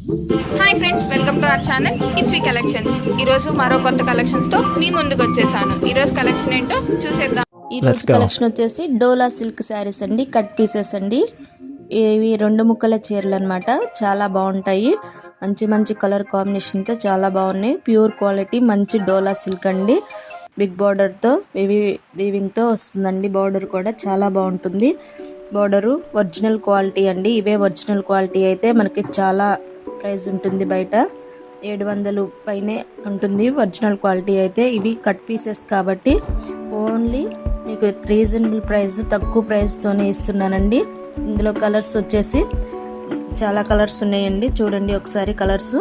Hi friends, welcome to our channel it's V collections. ఈ రోజు మరో కొత్త కలెక్షన్స్ తో మీ ముందుకు వచ్చేసాను. ఈ రోజు కలెక్షన్ ఏంటో చూసేద్దాం. ఈ రోజు కలెక్షన్ వచ్చేసి డోలా సిల్క్ శారీస్ అండి, కట్ పీసెస్ అండి. ఇవి 2 ముక్కల చీరలు అన్నమాట. చాలా బాగుంటాయి. మంచి మంచి కలర్ కాంబినేషన్తో చాలా బాగున్నాయి. ప్యూర్ క్వాలిటీ మంచి డోలా సిల్క్ అండి. బిగ్ బార్డర్తో వీవింగ్తో వస్తుందండి. బార్డర్ కూడా చాలా బాగుంటుంది. బార్డరు ఒరిజినల్ క్వాలిటీ అండి. ఇవే ఒరిజినల్ క్వాలిటీ అయితే మనకి చాలా ప్రైస్ ఉంటుంది. బయట 700 పైనే ఉంటుంది ఒరిజినల్ క్వాలిటీ అయితే. ఇవి కట్ పీసెస్ కాబట్టి ఓన్లీ మీకు రీజనబుల్ ప్రైస్, తక్కువ ప్రైస్తోనే ఇస్తున్నానండి. ఇందులో కలర్స్ వచ్చేసి చాలా కలర్స్ ఉన్నాయండి. చూడండి ఒకసారి కలర్స్.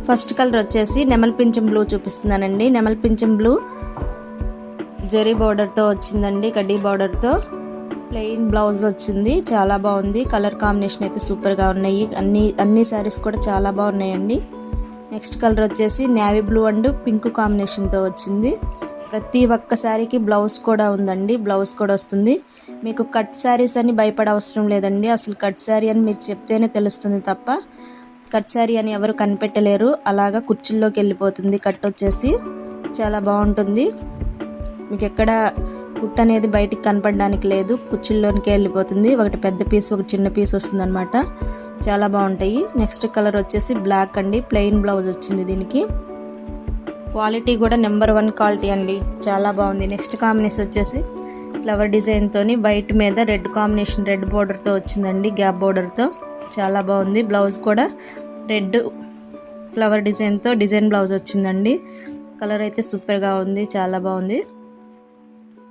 ఫస్ట్ కలర్ వచ్చేసి నెమల్ పింఛం బ్లూ చూపిస్తున్నానండి. నెమల్ పింఛం బ్లూ జరీ బార్డర్తో వచ్చిందండి. కడ్డీ బార్డర్తో ప్లెయిన్ బ్లౌజ్ వచ్చింది. చాలా బాగుంది. కలర్ కాంబినేషన్ అయితే సూపర్గా ఉన్నాయి. అన్ని శారీస్ కూడా చాలా బాగున్నాయండి. నెక్స్ట్ కలర్ వచ్చేసి నేవీ బ్లూ అండ్ పింక్ కాంబినేషన్తో వచ్చింది. ప్రతి ఒక్క శారీకి బ్లౌజ్ కూడా ఉందండి. బ్లౌజ్ కూడా వస్తుంది. మీకు కట్ శారీస్ అని భయపడే అవసరం లేదండి. అసలు కట్ శారీ అని మీరు చెప్తేనే తెలుస్తుంది తప్ప కట్ శారీ అని ఎవరు కనిపెట్టలేరు. అలాగా కుర్చీల్లోకి వెళ్ళిపోతుంది. కట్ వచ్చేసి చాలా బాగుంటుంది. మీకు ఎక్కడ కుట్ అనేది బయటికి కనపడడానికి లేదు. కుర్చీల్లోనికి వెళ్ళిపోతుంది. ఒకటి పెద్ద పీస్, ఒక చిన్న పీస్ వస్తుంది అనమాట. చాలా బాగుంటాయి. నెక్స్ట్ కలర్ వచ్చేసి బ్లాక్ అండి. ప్లెయిన్ బ్లౌజ్ వచ్చింది దీనికి. క్వాలిటీ కూడా నెంబర్ 1 క్వాలిటీ అండి. చాలా బాగుంది. నెక్స్ట్ కాంబినేషన్ వచ్చేసి ఫ్లవర్ డిజైన్తోని వైట్ మీద రెడ్ కాంబినేషన్, రెడ్ బార్డర్తో వచ్చిందండి. గ్యాప్ బార్డర్తో చాలా బాగుంది. బ్లౌజ్ కూడా రెడ్ ఫ్లవర్ డిజైన్తో డిజైన్ బ్లౌజ్ వచ్చిందండి. కలర్ అయితే సూపర్గా ఉంది. చాలా బాగుంది.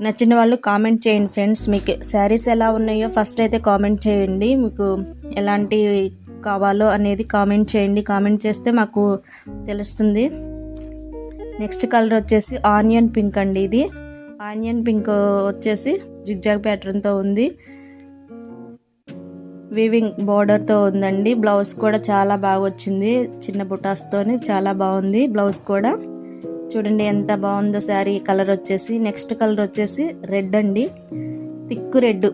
నచ్చిన వాళ్ళు కామెంట్ చేయండి ఫ్రెండ్స్. మీకు శారీస్ ఎలా ఉన్నాయో ఫస్ట్ అయితే కామెంట్ చేయండి. మీకు ఎలాంటి కావాలో అనేది కామెంట్ చేయండి. కామెంట్ చేస్తే మాకు తెలుస్తుంది. నెక్స్ట్ కలర్ వచ్చేసి ఆనియన్ పింక్ అండి. ఇది ఆనియన్ పింక్ వచ్చేసి జిగ్జాగ్ ప్యాటర్న్తో ఉంది. వీవింగ్ బార్డర్తో ఉందండి. బ్లౌజ్ కూడా చాలా బాగా వచ్చింది. చిన్న బుటాస్తోని చాలా బాగుంది. బ్లౌజ్ కూడా చూడండి ఎంత బాగుందో శారీ. కలర్ వచ్చేసి నెక్స్ట్ కలర్ వచ్చేసి రెడ్ అండి. థిక్ రెడ్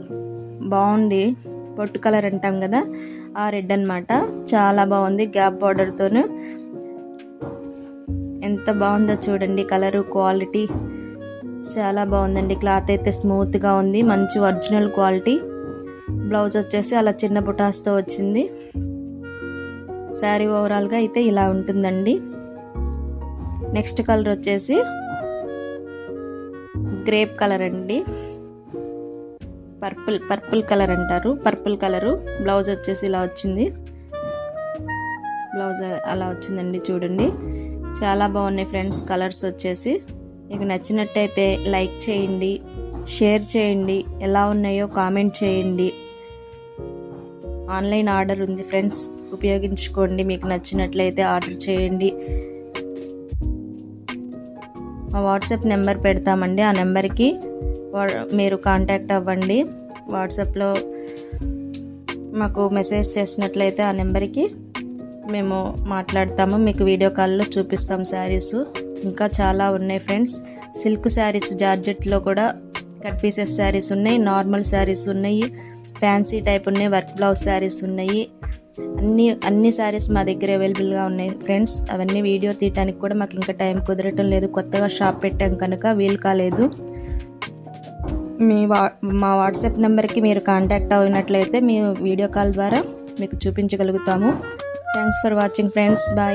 బాగుంది. పొట్టు కలర్ అంటాం కదా, ఆ రెడ్ అన్నమాట. చాలా బాగుంది. గ్యాప్ బార్డర్తోను ఎంత బాగుందో చూడండి. కలరు క్వాలిటీ చాలా బాగుందండి. క్లాత్ అయితే స్మూత్గా ఉంది. మంచి ఒరిజినల్ క్వాలిటీ. బ్లౌజ్ వచ్చేసి అలా చిన్న బుటాస్తో వచ్చింది. శారీ ఓవరాల్గా అయితే ఇలా ఉంటుందండి. నెక్స్ట్ కలర్ వచ్చేసి గ్రేప్ కలర్ అండి. పర్పుల్ కలర్ అంటారు. Purple colour. బ్లౌజ్ వచ్చేసి ఇలా వచ్చింది. బ్లౌజ్ అలా వచ్చిందండి. చూడండి చాలా బాగున్నాయి ఫ్రెండ్స్. కలర్స్ వచ్చేసి మీకు నచ్చినట్టయితే లైక్ చేయండి, షేర్ చేయండి. ఎలా ఉన్నాయో కామెంట్ చేయండి. ఆన్లైన్ ఆర్డర్ ఉంది ఫ్రెండ్స్, ఉపయోగించుకోండి. మీకు నచ్చినట్లయితే ఆర్డర్ చేయండి. మా వాట్సాప్ నెంబర్ పెడతామండి. ఆ నెంబర్కి మీరు కాంటాక్ట్ అవ్వండి. వాట్సాప్లో మాకు మెసేజ్ చేసినట్లయితే ఆ నెంబర్కి మేము మాట్లాడతాము. మీకు వీడియో కాల్లో చూపిస్తాం శారీస్. ఇంకా చాలా ఉన్నాయి ఫ్రెండ్స్. సిల్క్ శారీస్, జార్జెట్లో కూడా కట్ పీసెస్ శారీస్ ఉన్నాయి. నార్మల్ శారీస్ ఉన్నాయి. ఫ్యాన్సీ టైప్ ఉన్నాయి. వర్క్ బ్లౌజ్ శారీస్ ఉన్నాయి. అన్ని శారీస్ మా దగ్గర అవైలబుల్గా ఉన్నాయి ఫ్రెండ్స్. అవన్నీ వీడియో తీయడానికి కూడా మాకు ఇంకా టైం కుదరటం లేదు. కొత్తగా షాప్ పెట్టాం కనుక వీలు కాలేదు. మా వాట్సాప్ నెంబర్కి మీరు కాంటాక్ట్ అయినట్లయితే మీ వీడియో కాల్ ద్వారా మీకు చూపించగలుగుతాము. Thanks for watching friends. Bye.